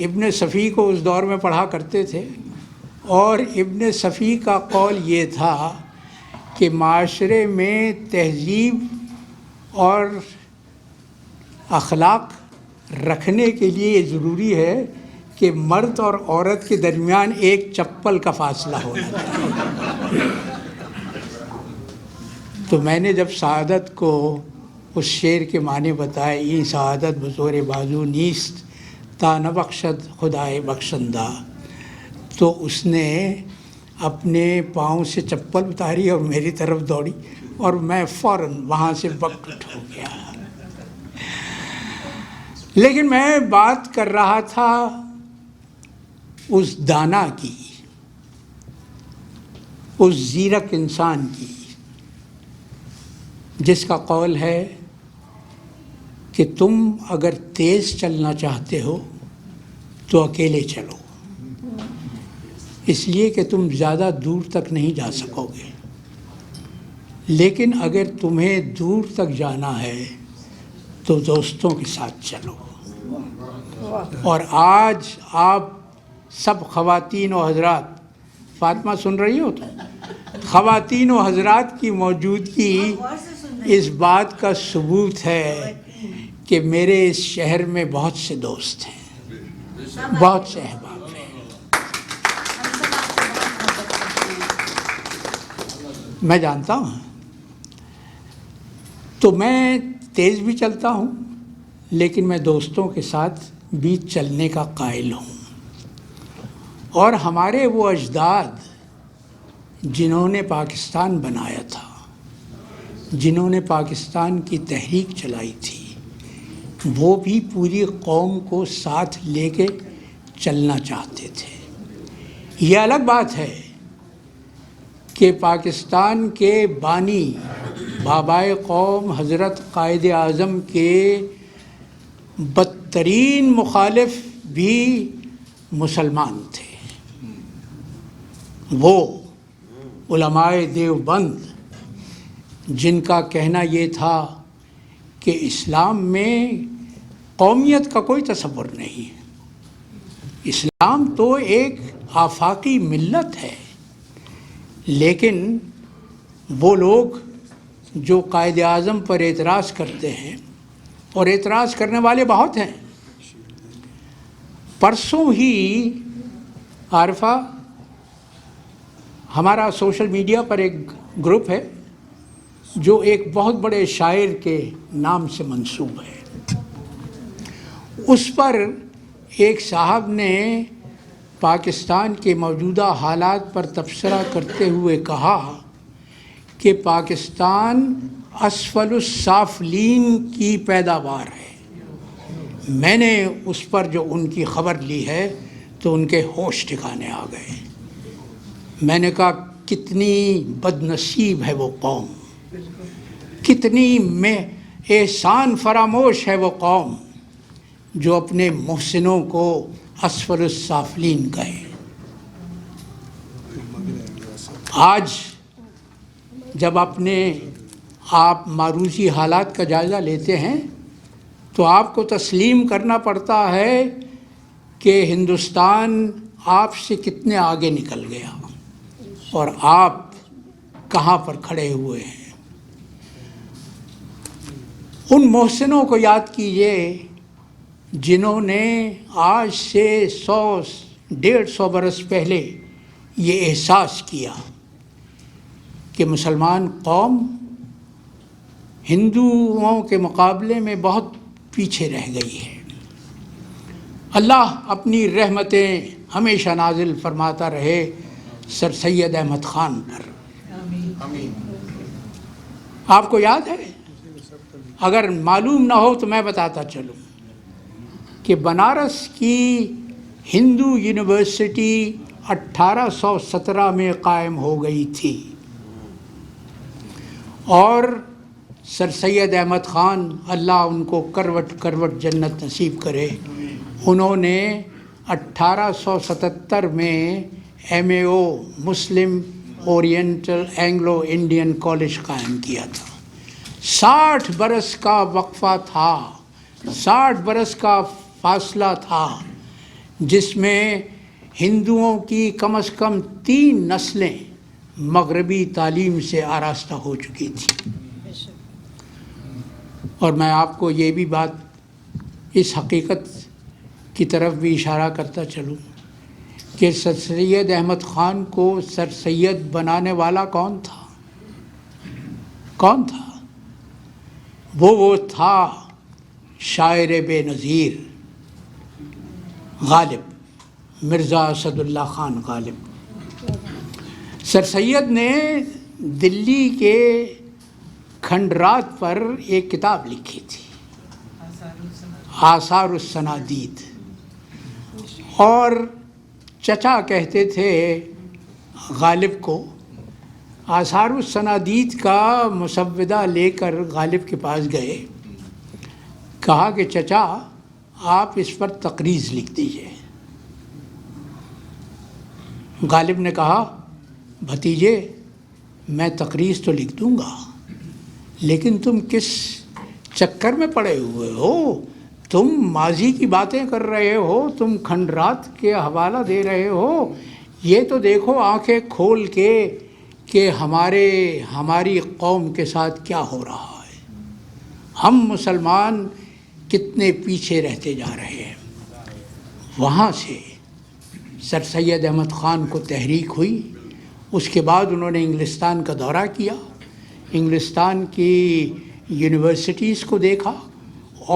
ابن صفی کو اس دور میں پڑھا کرتے تھے، اور ابن صفی کا قول یہ تھا کہ معاشرے میں تہذیب اور اخلاق رکھنے کے لیے یہ ضروری ہے کہ مرد اور عورت کے درمیان ایک چپل کا فاصلہ ہونا چاہیے. تو میں نے جب سعادت کو اس شعر کے معنی بتائے، این سعادت بزور بازو نیست تا نہ بخشد خدائے بخشندہ، تو اس نے اپنے پاؤں سے چپل اتاری اور میری طرف دوڑی اور میں فوراً وہاں سے بکٹ ہو گیا. لیکن میں بات کر رہا تھا اس دانا کی، اس زیرک انسان کی جس کا قول ہے کہ تم اگر تیز چلنا چاہتے ہو تو اکیلے چلو، اس لیے کہ تم زیادہ دور تک نہیں جا سکو گے، لیکن اگر تمہیں دور تک جانا ہے تو دوستوں کے ساتھ چلو. اور آج آپ سب خواتین و حضرات، فاطمہ سن رہی ہو تو خواتین و حضرات کی موجودگی اس بات کا ثبوت ہے کہ میرے اس شہر میں بہت سے دوست ہیں، بہت سے احباب ہیں. میں جانتا ہوں، تو میں تیز بھی چلتا ہوں لیکن میں دوستوں کے ساتھ بھی چلنے کا قائل ہوں. اور ہمارے وہ اجداد جنہوں نے پاکستان بنایا تھا، جنہوں نے پاکستان کی تحریک چلائی تھی، وہ بھی پوری قوم کو ساتھ لے کے چلنا چاہتے تھے. یہ الگ بات ہے کہ پاکستان کے بانی بابائے قوم حضرت قائد اعظم کے بدترین مخالف بھی مسلمان تھے. وہ علماء دیوبند جن کا کہنا یہ تھا کہ اسلام میں قومیت کا کوئی تصور نہیں ہے، اسلام تو ایک آفاقی ملت ہے. لیکن وہ لوگ جو قائد اعظم پر اعتراض کرتے ہیں، اور اعتراض کرنے والے بہت ہیں. پرسوں ہی عارفہ، ہمارا سوشل میڈیا پر ایک گروپ ہے جو ایک بہت بڑے شاعر کے نام سے منسوب ہے، اس پر ایک صاحب نے پاکستان کے موجودہ حالات پر تبصرہ کرتے ہوئے کہا کہ پاکستان اسفل السافلین کی پیداوار ہے. میں نے اس پر جو ان کی خبر لی ہے تو ان کے ہوش ٹھکانے آ گئے. میں نے کہا کتنی بد نصیب ہے وہ قوم، کتنی میں احسان فراموش ہے وہ قوم جو اپنے محسنوں کو اسفل السافلین کہے. آج جب آپ معروضی حالات کا جائزہ لیتے ہیں تو آپ کو تسلیم کرنا پڑتا ہے کہ ہندوستان آپ سے کتنے آگے نکل گیا اور آپ کہاں پر کھڑے ہوئے ہیں۔ ان محسنوں کو یاد کیجئے جنہوں نے آج سے 100-150 برس پہلے یہ احساس کیا کہ مسلمان قوم ہندوؤں کے مقابلے میں بہت پیچھے رہ گئی ہے۔ اللہ اپنی رحمتیں ہمیشہ نازل فرماتا رہے سر سید احمد خان پر۔ آپ کو یاد ہے؟ اگر معلوم نہ ہو تو میں بتاتا چلوں کہ بنارس کی ہندو یونیورسٹی 1817 میں قائم ہو گئی تھی اور سر سید احمد خان اللہ ان کو کروٹ کروٹ جنت نصیب کرے، انہوں نے 1877 میں MAO مسلم اورینٹل اینگلو انڈین کالج قائم کیا تھا۔ 60 برس کا وقفہ تھا، 60 برس کا فاصلہ تھا جس میں ہندوؤں کی کم از کم 3 نسلیں مغربی تعلیم سے آراستہ ہو چکی تھیں۔ اور میں آپ کو یہ بھی بات اس حقیقت کی طرف بھی اشارہ کرتا چلوں کہ سر سید احمد خان کو سر سید بنانے والا کون تھا؟ کون تھا؟ وہ تھا شاعر بے نظیر غالب، مرزا اسد اللہ خان غالب۔ سر سید نے دلی کے کھنڈرات پر ایک کتاب لکھی تھی، آثار السنادید، اور چچا کہتے تھے غالب کو، آثار السنادید کا مسودہ لے کر غالب کے پاس گئے، کہا کہ چچا آپ اس پر تقریض لکھ دیجئے۔ غالب نے کہا بھتیجے میں تقریض تو لکھ دوں گا، لیکن تم کس چکر میں پڑے ہوئے ہو؟ تم ماضی کی باتیں کر رہے ہو، تم کھنڈرات کے حوالہ دے رہے ہو، یہ تو دیکھو آنکھیں کھول کے کہ ہماری قوم کے ساتھ کیا ہو رہا ہے، ہم مسلمان کتنے پیچھے رہتے جا رہے ہیں۔ وہاں سے سر سید احمد خان کو تحریک ہوئی، اس کے بعد انہوں نے انگلستان کا دورہ کیا، انگلستان کی یونیورسٹیز کو دیکھا،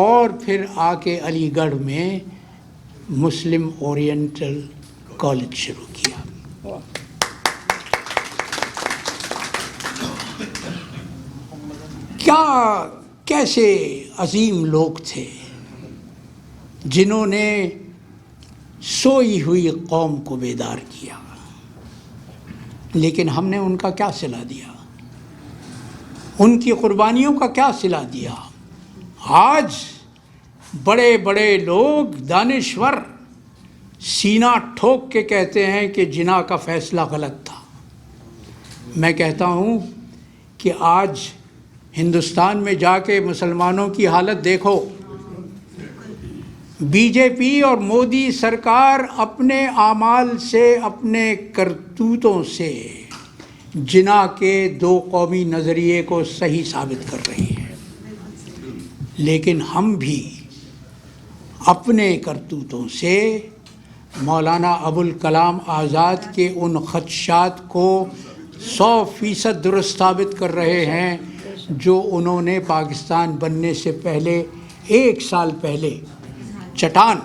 اور پھر آ کے علی گڑھ میں مسلم اورینٹل کالج شروع کیا۔ کیسے عظیم لوگ تھے جنہوں نے سوئی ہوئی قوم کو بیدار کیا، لیکن ہم نے ان کا کیا صلہ دیا؟ ان کی قربانیوں کا کیا صلہ دیا؟ آج بڑے بڑے لوگ دانشور سینہ ٹھوک کے کہتے ہیں کہ جنا کا فیصلہ غلط تھا۔ میں کہتا ہوں کہ آج ہندوستان میں جا کے مسلمانوں کی حالت دیکھو، بی جے پی اور مودی سرکار اپنے اعمال سے، اپنے کرتوتوں سے جنا کے 2 قومی نظریے کو صحیح ثابت کر رہی ہے، لیکن ہم بھی اپنے کرتوتوں سے مولانا ابوالکلام آزاد کے ان خدشات کو 100% درست ثابت کر رہے ہیں جو انہوں نے پاکستان بننے سے پہلے 1 سال پہلے چٹان،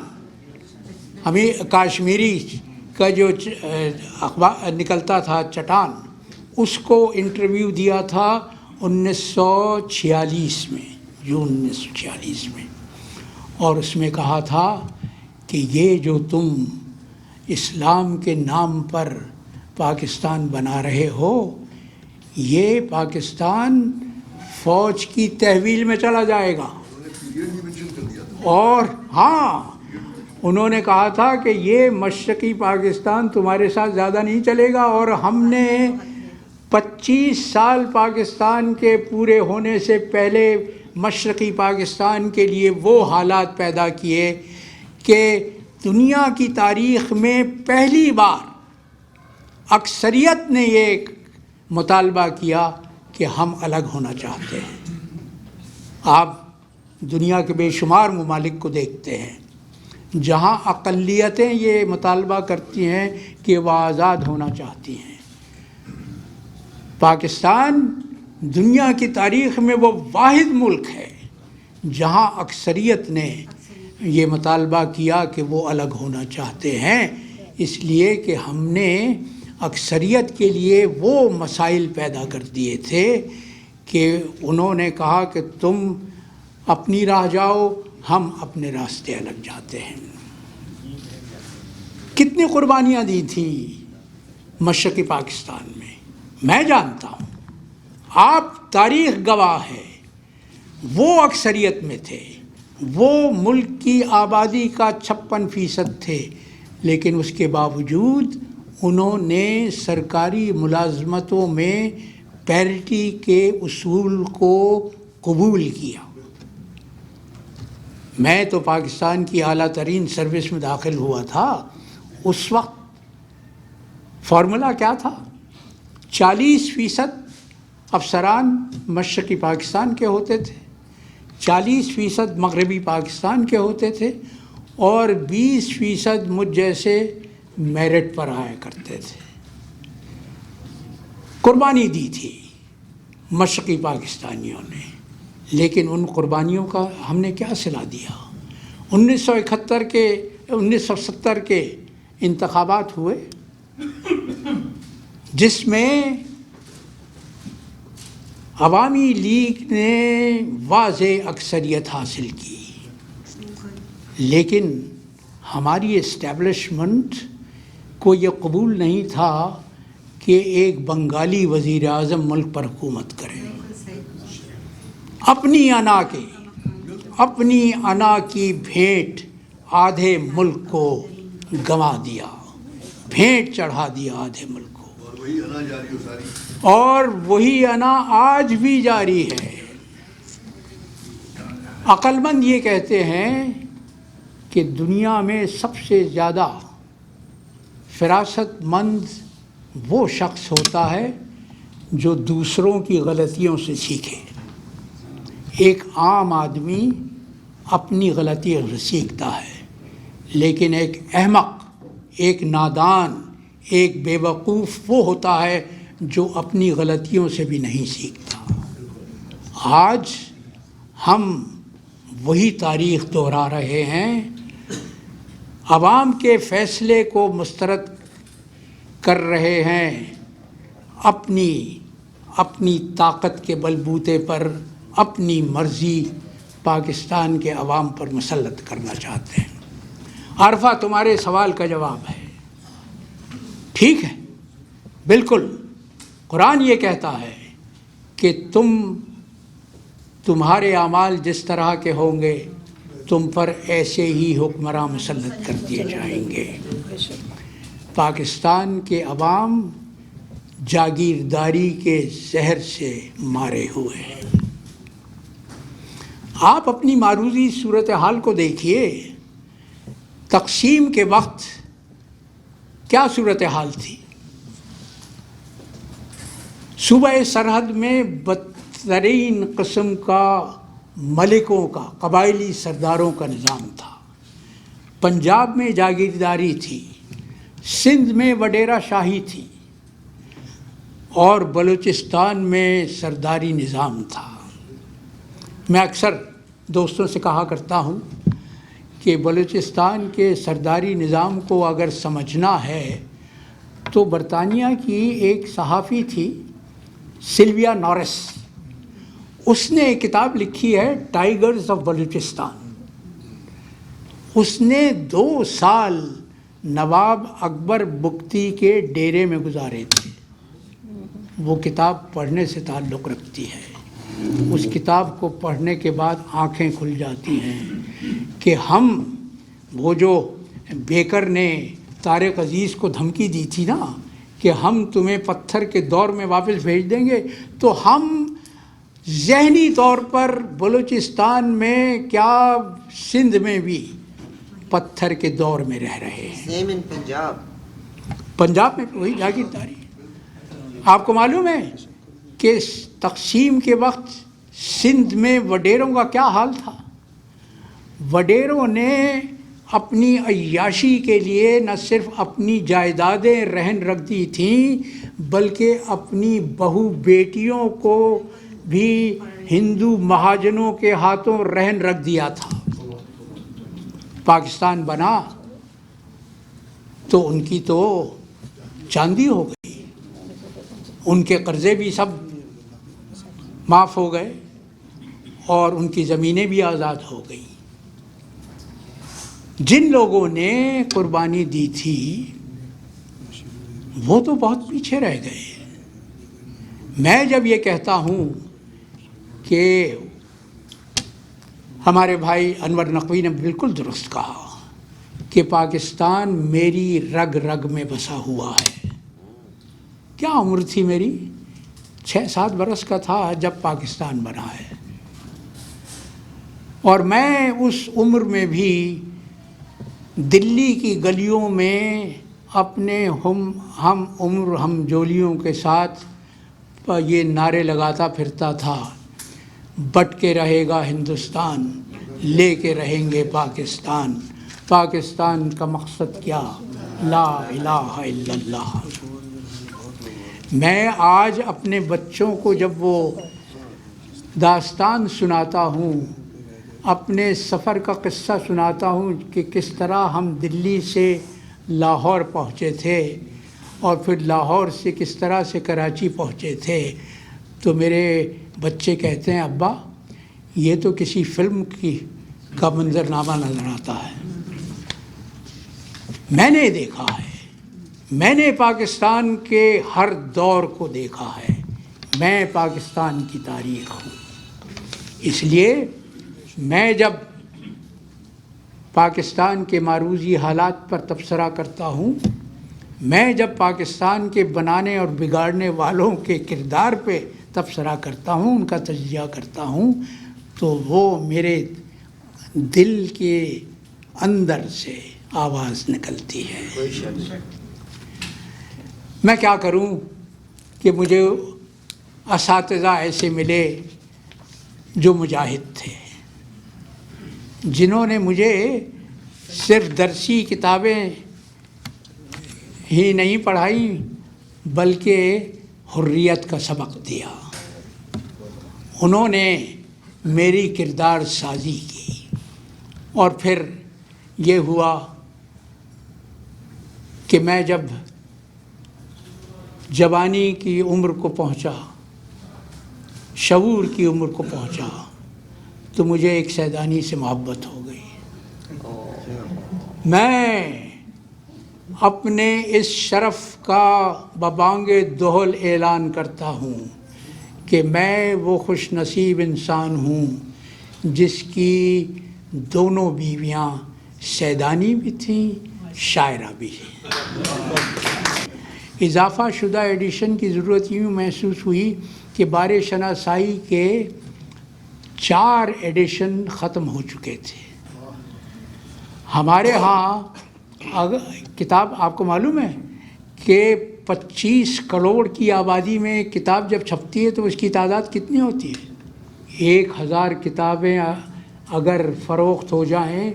ہمیں کاشمیری کا جو اخبار نکلتا تھا چٹان، اس کو انٹرویو دیا تھا 1946 میں، جون 1946 میں، اور اس میں کہا تھا کہ یہ جو تم اسلام کے نام پر پاکستان بنا رہے ہو، یہ پاکستان فوج کی تحویل میں چلا جائے گا۔ اور ہاں، انہوں نے کہا تھا کہ یہ مشرقی پاکستان تمہارے ساتھ زیادہ نہیں چلے گا، اور ہم نے 25 سال پاکستان کے پورے ہونے سے پہلے مشرقی پاکستان کے لیے وہ حالات پیدا کیے کہ دنیا کی تاریخ میں پہلی بار اکثریت نے یہ مطالبہ کیا کہ ہم الگ ہونا چاہتے ہیں۔ آپ دنیا کے بے شمار ممالک کو دیکھتے ہیں جہاں اقلیتیں یہ مطالبہ کرتی ہیں کہ وہ آزاد ہونا چاہتی ہیں۔ پاکستان دنیا کی تاریخ میں وہ واحد ملک ہے جہاں اکثریت نے یہ مطالبہ کیا کہ وہ الگ ہونا چاہتے ہیں، اس لیے کہ ہم نے اکثریت کے لیے وہ مسائل پیدا کر دیے تھے کہ انہوں نے کہا کہ تم اپنی راہ جاؤ، ہم اپنے راستے الگ جاتے ہیں۔ کتنی قربانیاں دی تھیں مشرقی پاکستان میں جانتا ہوں، آپ تاریخ گواہ ہے، وہ اکثریت میں تھے، وہ ملک کی آبادی کا 56% تھے، لیکن اس کے باوجود انہوں نے سرکاری ملازمتوں میں پیرٹی کے اصول کو قبول کیا۔ میں تو پاکستان کی اعلیٰ ترین سروس میں داخل ہوا تھا، اس وقت فارمولا کیا تھا؟ 40% افسران مشرقی پاکستان کے ہوتے تھے، 40% مغربی پاکستان کے ہوتے تھے، اور 20% مجھ جیسے میرٹ پر آیا کرتے تھے۔ قربانی دی تھی مشرقی پاکستانیوں نے، لیکن ان قربانیوں کا ہم نے کیا صلہ دیا؟ 1970 کے انتخابات ہوئے جس میں عوامی لیگ نے واضح اکثریت حاصل کی، لیکن ہماری اسٹیبلشمنٹ کو یہ قبول نہیں تھا کہ ایک بنگالی وزیر اعظم ملک پر حکومت کرے۔ اپنی انا کی بھیٹ آدھے ملک کو گنوا دیا، بھیٹ چڑھا دیا آدھے ملک کو، اور وہی انا آج بھی جاری ہے۔ عقل مند یہ کہتے ہیں کہ دنیا میں سب سے زیادہ فراست مند وہ شخص ہوتا ہے جو دوسروں کی غلطیوں سے سیکھے۔ ایک عام آدمی اپنی غلطی سیکھتا ہے، لیکن ایک احمق، ایک نادان، ایک بے وقوف وہ ہوتا ہے جو اپنی غلطیوں سے بھی نہیں سیکھتا۔ آج ہم وہی تاریخ دہرا رہے ہیں، عوام کے فیصلے کو مسترد کر رہے ہیں، اپنی طاقت کے بلبوتے پر اپنی مرضی پاکستان کے عوام پر مسلط کرنا چاہتے ہیں۔ عارفہ، تمہارے سوال کا جواب ہے، ٹھیک ہے، بالکل قرآن یہ کہتا ہے کہ تمہارے اعمال جس طرح کے ہوں گے تم پر ایسے ہی حکمراں مسلط کر دیے جائیں گے۔ پاکستان کے عوام جاگیرداری کے زہر سے مارے ہوئے ہیں۔ آپ اپنی معروضی صورتحال کو دیکھیے، تقسیم کے وقت کیا صورتحال تھی؟ صوبہ سرحد میں بدترین قسم کا ملکوں کا، قبائلی سرداروں کا نظام تھا۔ پنجاب میں جاگیرداری تھی، سندھ میں وڈیرہ شاہی تھی، اور بلوچستان میں سرداری نظام تھا۔ میں اکثر دوستوں سے کہا کرتا ہوں کہ بلوچستان کے سرداری نظام کو اگر سمجھنا ہے تو برطانیہ کی ایک صحافی تھی سلویا نورس، اس نے ایک کتاب لکھی ہے ٹائیگرز آف بلوچستان۔ اس نے 2 سال نواب اکبر بگٹی کے ڈیرے میں گزارے تھے۔ وہ کتاب پڑھنے سے تعلق رکھتی ہے۔ اس کتاب کو پڑھنے کے بعد آنکھیں کھل جاتی ہیں کہ وہ جو بیکر نے طارق عزیز کو دھمکی دی تھی نا کہ ہم تمہیں پتھر کے دور میں واپس بھیج دیں گے، تو ہم ذہنی طور پر بلوچستان میں کیا سندھ میں بھی پتھر کے دور میں رہ رہے ہیں۔ سیم ان پنجاب۔ پنجاب میں وہی جاگیرداری۔ آپ کو معلوم ہے کہ تقسیم کے وقت سندھ میں وڈیروں کا کیا حال تھا؟ وڈیروں نے اپنی عیاشی کے لیے نہ صرف اپنی جائیدادیں رہن رکھ دی تھیں، بلکہ اپنی بہو بیٹیوں کو بھی ہندو مہاجنوں کے ہاتھوں رہن رکھ دیا تھا۔ پاکستان بنا تو ان کی تو چاندی ہو گئی، ان کے قرضے بھی سب معاف ہو گئے اور ان کی زمینیں بھی آزاد ہو گئیں۔ جن لوگوں نے قربانی دی تھی وہ تو بہت پیچھے رہ گئے۔ میں جب یہ کہتا ہوں کہ ہمارے بھائی انور نقوی نے بالکل درست کہا کہ پاکستان میری رگ رگ میں بسا ہوا ہے۔ کیا عمر تھی میری؟ 6-7 برس کا تھا جب پاکستان بنا ہے، اور میں اس عمر میں بھی دلی کی گلیوں میں اپنے ہم عمر ہم جولیوں کے ساتھ یہ نعرے لگاتا پھرتا تھا، بٹ کے رہے گا ہندوستان، لے کے رہیں گے پاکستان، پاکستان کا مقصد کیا، لا الہ الا اللہ۔ میں آج اپنے بچوں کو جب وہ داستان سناتا ہوں، اپنے سفر کا قصہ سناتا ہوں کہ کس طرح ہم دلی سے لاہور پہنچے تھے اور پھر لاہور سے کس طرح سے کراچی پہنچے تھے، تو میرے بچے کہتے ہیں ابا یہ تو کسی فلم کا منظرنامہ نظر آتا ہے۔ میں نے دیکھا ہے، میں نے پاکستان کے ہر دور کو دیکھا ہے، میں پاکستان کی تاریخ ہوں۔ اس لیے میں جب پاکستان کے معروضی حالات پر تبصرہ کرتا ہوں، میں جب پاکستان کے بنانے اور بگاڑنے والوں کے کردار پہ تبصرہ کرتا ہوں، ان کا تجزیہ کرتا ہوں، تو وہ میرے دل کے اندر سے آواز نکلتی ہے۔ میں کیا کروں کہ مجھے اساتذہ ایسے ملے جو مجاہد تھے، جنہوں نے مجھے صرف درسی کتابیں ہی نہیں پڑھائی بلکہ حریت کا سبق دیا۔ انہوں نے میری کردار سازی کی، اور پھر یہ ہوا کہ میں جب جوانی کی عمر کو پہنچا، شعور کی عمر کو پہنچا، تو مجھے ایک سیدانی سے محبت ہو گئی۔ میں اپنے اس شرف کا ببانگ دہل اعلان کرتا ہوں کہ میں وہ خوش نصیب انسان ہوں جس کی دونوں بیویاں سیدانی بھی تھیں، شاعرہ بھی تھیں۔ اضافہ شدہ ایڈیشن کی ضرورت یوں محسوس ہوئی کہ بار شناسائی کے 4 ایڈیشن ختم ہو چکے تھے۔ ہمارے ہاں کتاب، آپ کو معلوم ہے کہ 25 کروڑ کی آبادی میں کتاب جب چھپتی ہے تو اس کی تعداد کتنی ہوتی ہے؟ 1000 کتابیں اگر فروخت ہو جائیں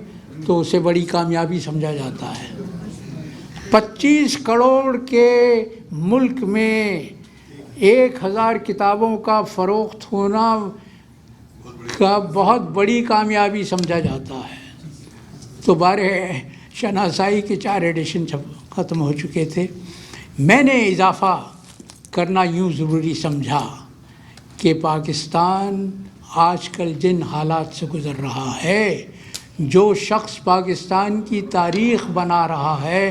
تو اسے بڑی کامیابی سمجھا جاتا ہے۔ 25 کروڑ کے ملک میں 1000 کتابوں کا فروخت ہونا کا بہت بڑی کامیابی سمجھا جاتا ہے۔ تو بارہ شناسائی کے 4 ایڈیشن ختم ہو چکے تھے۔ میں نے اضافہ کرنا یوں ضروری سمجھا کہ پاکستان آج کل جن حالات سے گزر رہا ہے، جو شخص پاکستان کی تاریخ بنا رہا ہے،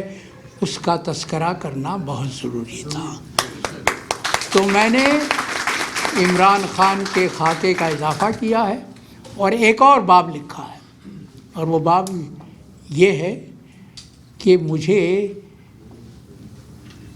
اس کا تذکرہ کرنا بہت ضروری تھا۔ تو میں نے عمران خان کے خاکے کا اضافہ کیا ہے اور ایک اور باب لکھا ہے، اور وہ باب یہ ہے کہ مجھے